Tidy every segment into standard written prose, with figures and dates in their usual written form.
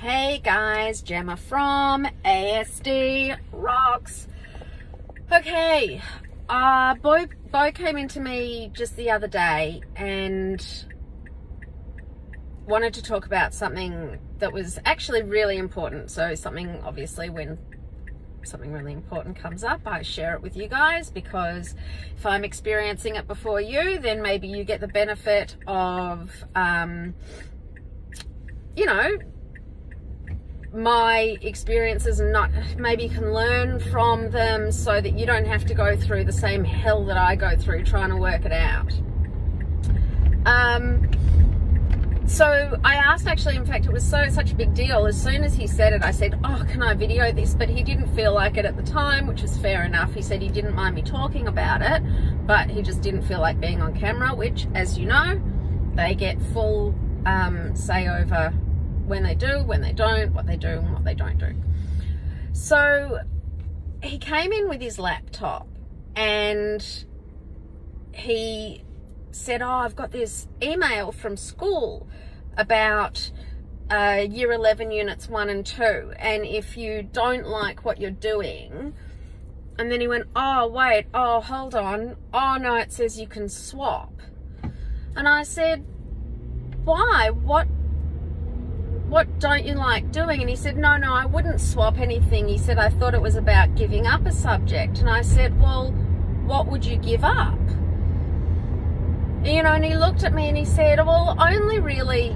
Hey guys, Gemma from ASD Rocks. Okay, Bo came into me just the other day and wanted to talk about something that was actually really important. So something, obviously, when something really important comes up, I share it with you guys, because if I'm experiencing it before you, then maybe you get the benefit of, you know, my experiences, and not maybe you can learn from them so that you don't have to go through the same hell that I go through trying to work it out. So I asked, actually, in fact, it was such a big deal. As soon as he said it, I said, oh, can I video this? But he didn't feel like it at the time, which is fair enough. He said he didn't mind me talking about it, but he just didn't feel like being on camera, which, as you know, they get full say over when they do, when they don't, what they do and what they don't do. So he came in with his laptop and he said, oh, I've got this email from school about year 11 units 1 and 2, and if you don't like what you're doing. And then he went, oh wait, oh hold on, oh no, it says you can swap. And I said, why, what don't you like doing? And he said, no, I wouldn't swap anything. He said, I thought it was about giving up a subject. And I said, well, what would you give up? You know, and he looked at me and he said, well, only really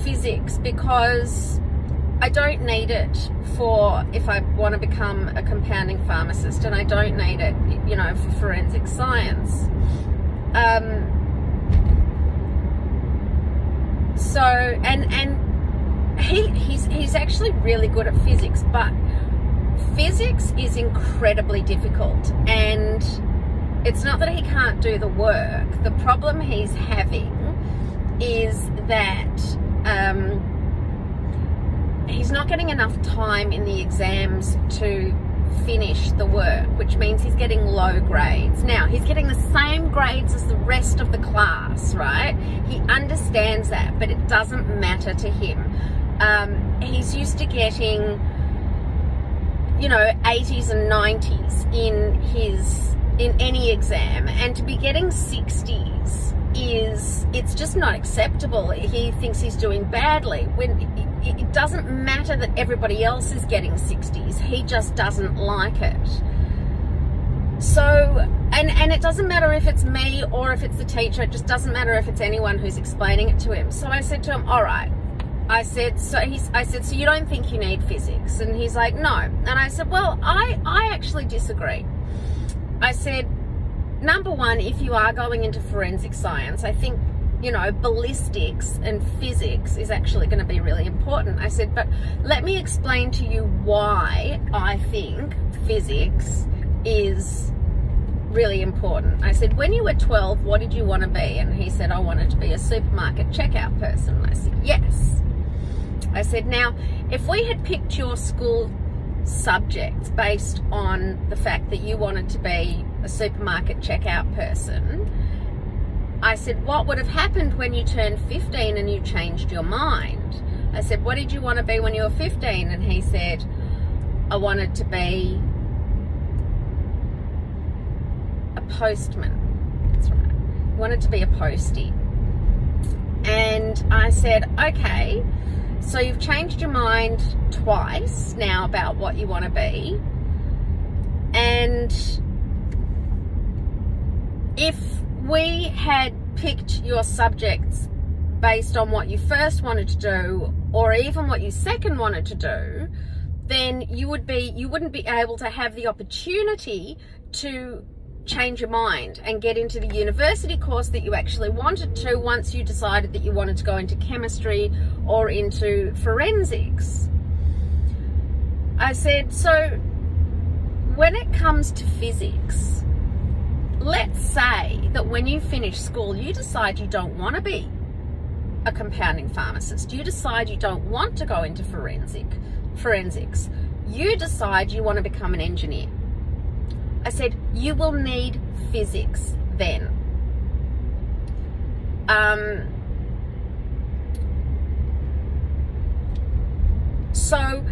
physics, because I don't need it for if I want to become a compounding pharmacist, and I don't need it, you know, for forensic science. So, and he's actually really good at physics, but physics is incredibly difficult, and it's not that he can't do the work. The problem he's having is that he's not getting enough time in the exams to finish the work, which means he's getting low grades. Now, he's getting the same grades as the rest of the class, right? He understands that, but it doesn't matter to him. He's used to getting, you know, 80s and 90s in any exam, and to be getting 60s it's just not acceptable. He thinks he's doing badly, when it doesn't matter that everybody else is getting 60s. He just doesn't like it. So, and it doesn't matter if it's me or if it's the teacher. It just doesn't matter if it's anyone who's explaining it to him. So I said to him, all right. I said, so you don't think you need physics? And he's like, no. And I said, well, I actually disagree. I said, number one, if you are going into forensic science, I think, you know, ballistics and physics is actually going to be really important. I said, but let me explain to you why I think physics is really important. I said, when you were 12, what did you want to be? And he said, I wanted to be a supermarket checkout person. And I said, yes. I said, now, if we had picked your school subjects based on the fact that you wanted to be a supermarket checkout person, I said, what would have happened when you turned 15 and you changed your mind? I said, what did you want to be when you were 15? And he said, I wanted to be a postman. That's right. I wanted to be a postie. And I said, okay, so you've changed your mind twice now about what you want to be. And if we had picked your subjects based on what you first wanted to do, or even what you second wanted to do, then you wouldn't be able to have the opportunity to change your mind and get into the university course that you actually wanted to, once you decided that you wanted to go into chemistry or into forensics. I said, so when it comes to physics, let's say that when you finish school, you decide you don't want to be a compounding pharmacist. You decide you don't want to go into forensics. You decide you want to become an engineer. I said, you will need physics then. So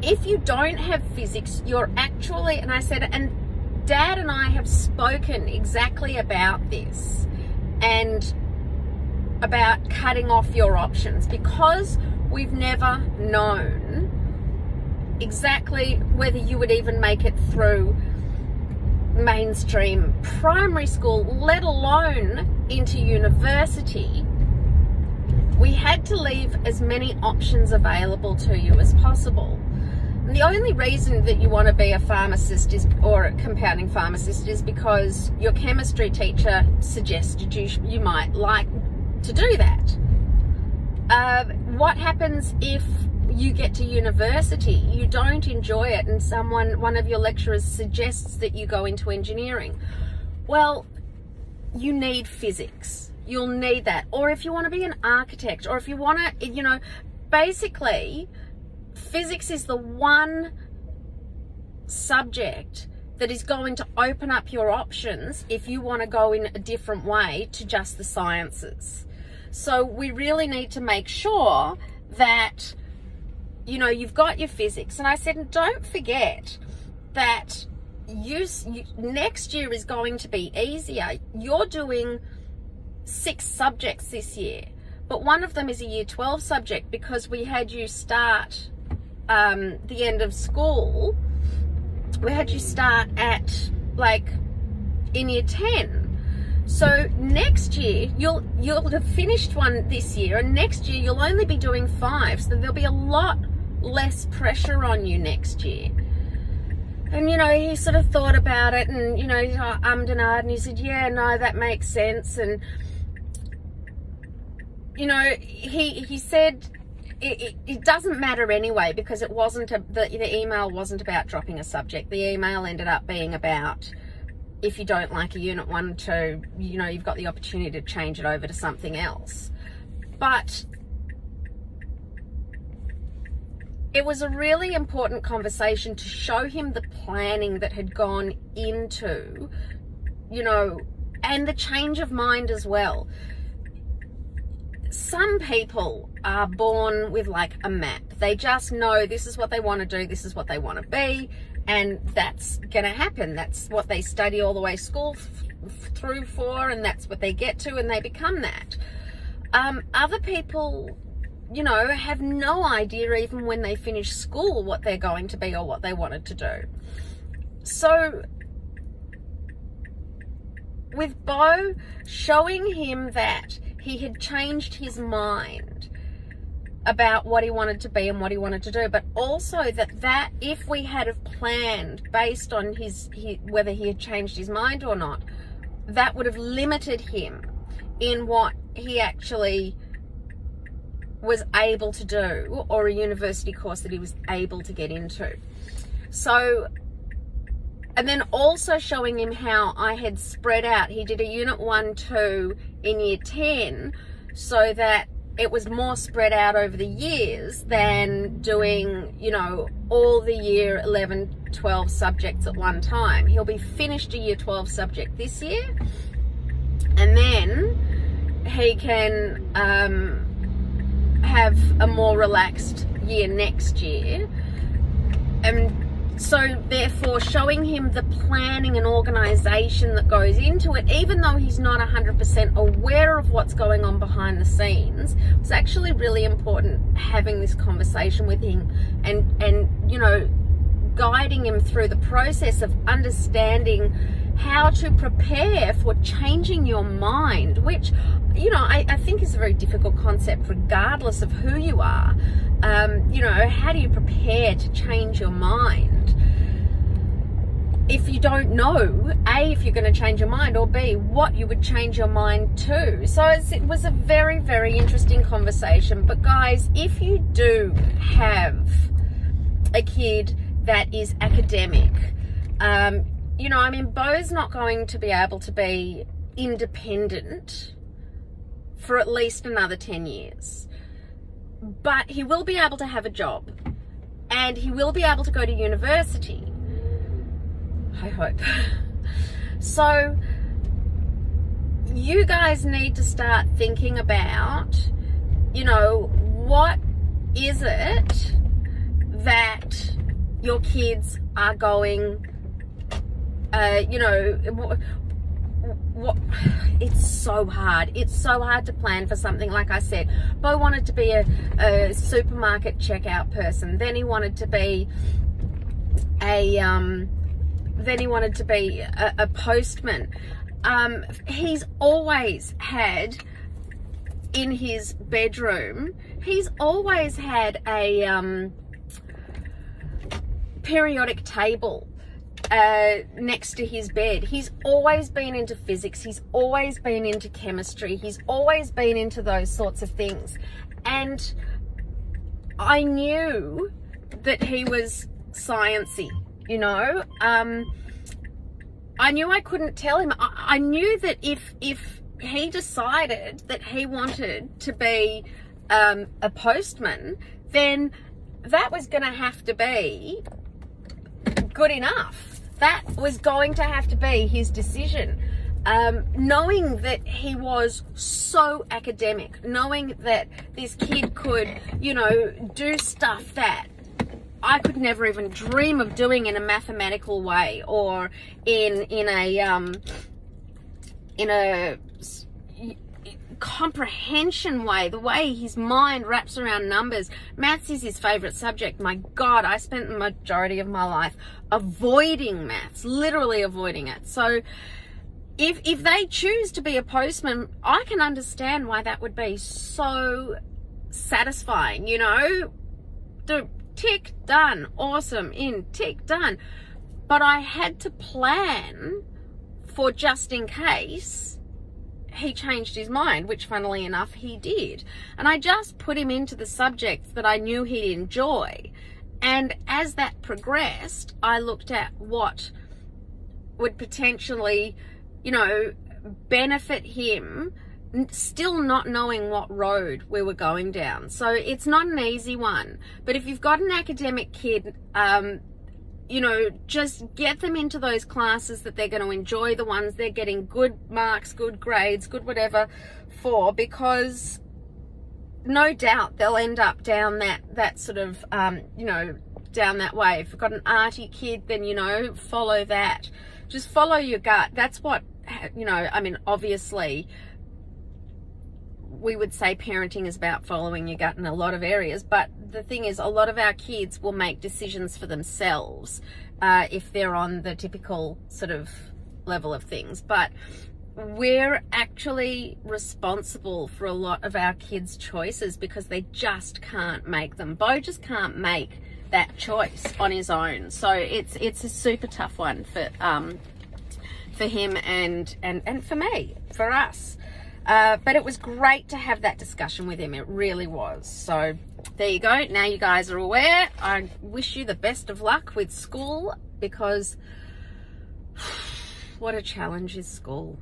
if you don't have physics, you're actually, and I said, and Dad and I have spoken exactly about this and about cutting off your options, because we've never known exactly whether you would even make it through mainstream primary school, let alone into university. We had to leave as many options available to you as possible. And the only reason that you want to be a pharmacist or a compounding pharmacist is because your chemistry teacher suggested you might like to do that. What happens if you get to university, you don't enjoy it, and one of your lecturers suggests that you go into engineering? Well, you need physics. You'll need that. Or if you want to be an architect, or if you want to, you know, basically physics is the one subject that is going to open up your options if you want to go in a different way to just the sciences. So we really need to make sure that, you know, you've got your physics. And I said, and don't forget that next year is going to be easier. You're doing 6 subjects this year, but one of them is a year 12 subject because we had you start the end of school. We had you start at like in year 10. So next year you'll have finished one this year, and next year you'll only be doing 5, so there'll be a lot less pressure on you next year. And you know, he sort of thought about it, and you know, he ummed and ahed, and he said, yeah, no, that makes sense. And you know, he said it doesn't matter anyway, because it wasn't the email wasn't about dropping a subject. The email ended up being about, if you don't like a unit 1 or 2, you know, you've got the opportunity to change it over to something else. But it was a really important conversation to show him the planning that had gone into, you know, and the change of mind as well. Some people are born with like a map. They just know this is what they want to do, this is what they want to be, and that's going to happen. That's what they study all the way school through for, and that's what they get to, and they become that. Other people, you know, have no idea even when they finish school what they're going to be or what they wanted to do. So with Beau, showing him that he had changed his mind about what he wanted to be and what he wanted to do, but also that if we had have planned based on whether he had changed his mind or not, that would have limited him in what he actually was able to do, or a university course that he was able to get into. So, and then also showing him how I had spread out. He did a unit 1, 2 in year 10, so that it was more spread out over the years than doing, you know, all the year 11, 12 subjects at one time. He'll be finished a year 12 subject this year, and then he can have a more relaxed year next year. And so therefore showing him the planning and organisation that goes into it, even though he's not 100% aware of what's going on behind the scenes, it's actually really important having this conversation with him and you know, guiding him through the process of understanding how to prepare for changing your mind, which, you know, I think is a very difficult concept regardless of who you are. You know, how do you prepare to change your mind if you don't know, A, if you're going to change your mind, or B, what you would change your mind to? So it was a very, very interesting conversation. But guys, if you do have a kid that is academic, you know, I mean, Beau's not going to be able to be independent for at least another 10 years. But he will be able to have a job, and he will be able to go to university, I hope. So you guys need to start thinking about, you know, what is it that your kids are going, you know, what it's so hard. It's so hard to plan for something. Like I said, Bo wanted to be a supermarket checkout person. Then he wanted to be a postman. He's always had in his bedroom, he's always had a periodic table next to his bed. He's always been into physics. He's always been into chemistry. He's always been into those sorts of things. And I knew that he was sciencey, you know. I knew I couldn't tell him. I knew that if he decided that he wanted to be a postman, then that was going to have to be good enough. That was going to have to be his decision. Knowing that he was so academic, knowing that this kid could, you know, do stuff that I could never even dream of doing in a mathematical way, or in a comprehension way, the way his mind wraps around numbers. Maths is his favorite subject. My God, I spent the majority of my life avoiding maths, literally avoiding it. So if they choose to be a postman, I can understand why that would be so satisfying, you know. Tick, done, awesome, in, tick, done. But I had to plan for just in case he changed his mind, which funnily enough he did. And I just put him into the subjects that I knew he'd enjoy. And as that progressed, I looked at what would potentially, you know, benefit him, still not knowing what road we were going down. So it's not an easy one. But if you've got an academic kid, you know, just get them into those classes that they're going to enjoy, the ones they're getting good marks, good grades, good whatever for, because no doubt they'll end up down that sort of, you know, down that way. If you've got an arty kid, then, you know, follow that. Just follow your gut. That's what, you know, I mean, obviously, we would say parenting is about following your gut in a lot of areas, but the thing is, a lot of our kids will make decisions for themselves if they're on the typical sort of level of things. But we're actually responsible for a lot of our kids' choices because they just can't make them. Bo just can't make that choice on his own. So it's a super tough one for him and for me, for us. But it was great to have that discussion with him. It really was. So there you go. Now you guys are aware. I wish you the best of luck with school, because what a challenge is school.